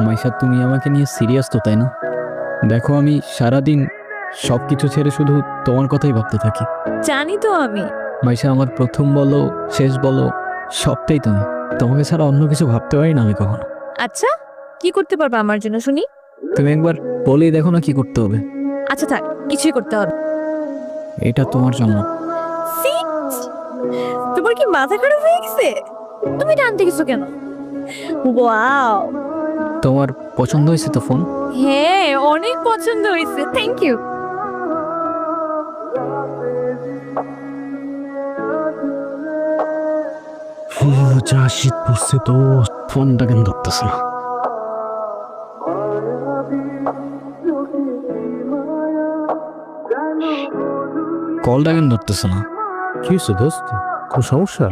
মাইশা, তুমি আমাকে নিয়ে সিরিয়াস তো, তাই না? দেখো, আমি সারাদিন সব কিছু ছেড়ে শুধু তোমার কথাই ভাবতে থাকি। জানি তো আমি। মাইশা, আমার প্রথম বলো শেষ বলো সবটাই তুমি। তোমাকে ছাড়া অন্য কিছু ভাবতে পারি না আমি কখনো। আচ্ছা, কি করতে পারবা আমার জন্য শুনি? তুমি একবার বলেই দেখো না কি করতে হবে। আচ্ছা থাক, কিছুই করতে হবে। এটা তোমার জন্য। সিট! তোমার কি মাথা খারাপ হয়ে গেছে? তুমি টানতে গেছো কেন? ওয়াও! তোমার পছন্দ হয়েছে তো ফোন? হ্যাঁ, অনেক পছন্দ হয়েছে, থ্যাংক ইউ। যা শীত পড়ছে তো, ফোনটা কেন ধরতেছে না? কলটা কেন ধরতেছে না? কি হয়েছে দোস্ত, কোনো সমস্যা?